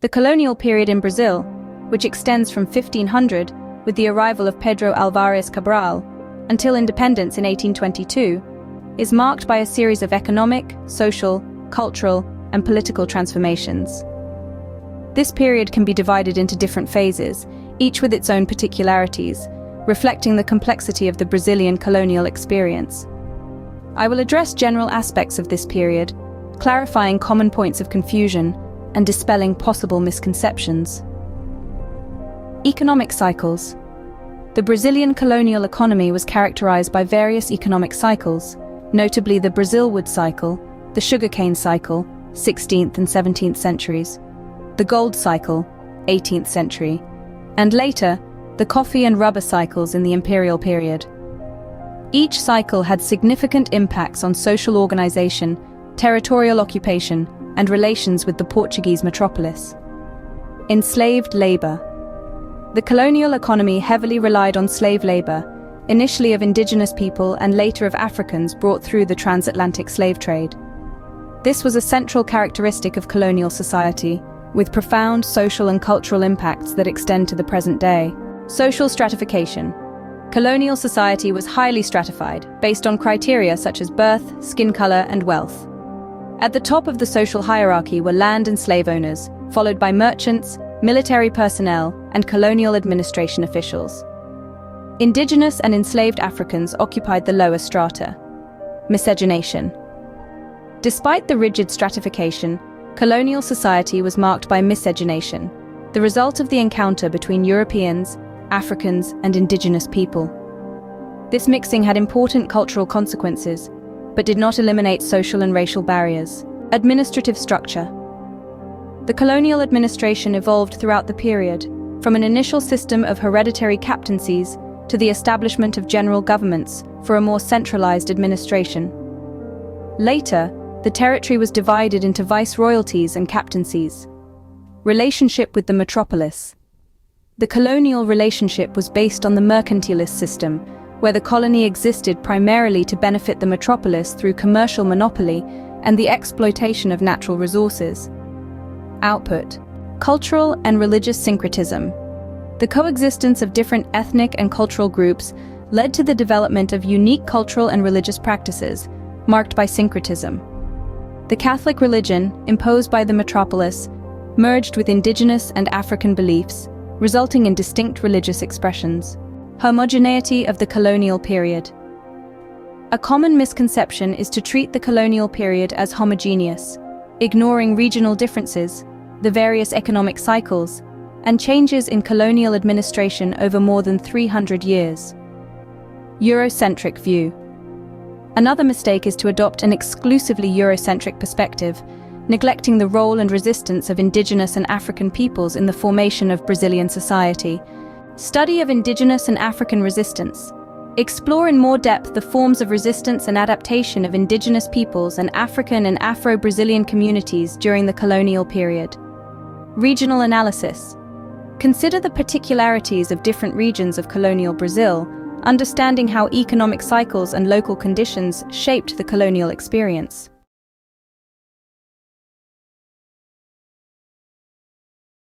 The colonial period in Brazil, which extends from 1500 with the arrival of Pedro Álvares Cabral until independence in 1822, is marked by a series of economic, social, cultural, and political transformations. This period can be divided into different phases, each with its own particularities, reflecting the complexity of the Brazilian colonial experience. I will address general aspects of this period, clarifying common points of confusion and dispelling possible misconceptions. Economic cycles. The Brazilian colonial economy was characterized by various economic cycles, notably the Brazilwood cycle, the sugarcane cycle, 16th and 17th centuries, the gold cycle, 18th century, and later, the coffee and rubber cycles in the imperial period. Each cycle had significant impacts on social organization, territorial occupation, and relations with the Portuguese metropolis. Enslaved labor. The colonial economy heavily relied on slave labor, initially of indigenous people and later of Africans brought through the transatlantic slave trade. This was a central characteristic of colonial society, with profound social and cultural impacts that extend to the present day. Social stratification. Colonial society was highly stratified, based on criteria such as birth, skin color, and wealth. At the top of the social hierarchy were land and slave owners, followed by merchants, military personnel, and colonial administration officials. Indigenous and enslaved Africans occupied the lower strata. Miscegenation. Despite the rigid stratification, colonial society was marked by miscegenation, the result of the encounter between Europeans, Africans, and indigenous people. This mixing had important cultural consequences, but did not eliminate social and racial barriers. Administrative structure. The colonial administration evolved throughout the period, from an initial system of hereditary captaincies to the establishment of general governments for a more centralized administration. Later, the territory was divided into viceroyalties and captaincies. Relationship with the metropolis. The colonial relationship was based on the mercantilist system, where the colony existed primarily to benefit the metropolis through commercial monopoly and the exploitation of natural resources. Output. Cultural and religious syncretism. The coexistence of different ethnic and cultural groups led to the development of unique cultural and religious practices, marked by syncretism. The Catholic religion, imposed by the metropolis, merged with indigenous and African beliefs, resulting in distinct religious expressions. Homogeneity of the colonial period. A common misconception is to treat the colonial period as homogeneous, ignoring regional differences, the various economic cycles, and changes in colonial administration over more than 300 years. Eurocentric view. Another mistake is to adopt an exclusively Eurocentric perspective, neglecting the role and resistance of indigenous and African peoples in the formation of Brazilian society. Study of indigenous and African resistance. Explore in more depth the forms of resistance and adaptation of indigenous peoples and African and Afro-Brazilian communities during the colonial period. Regional analysis. Consider the particularities of different regions of colonial Brazil, understanding how economic cycles and local conditions shaped the colonial experience.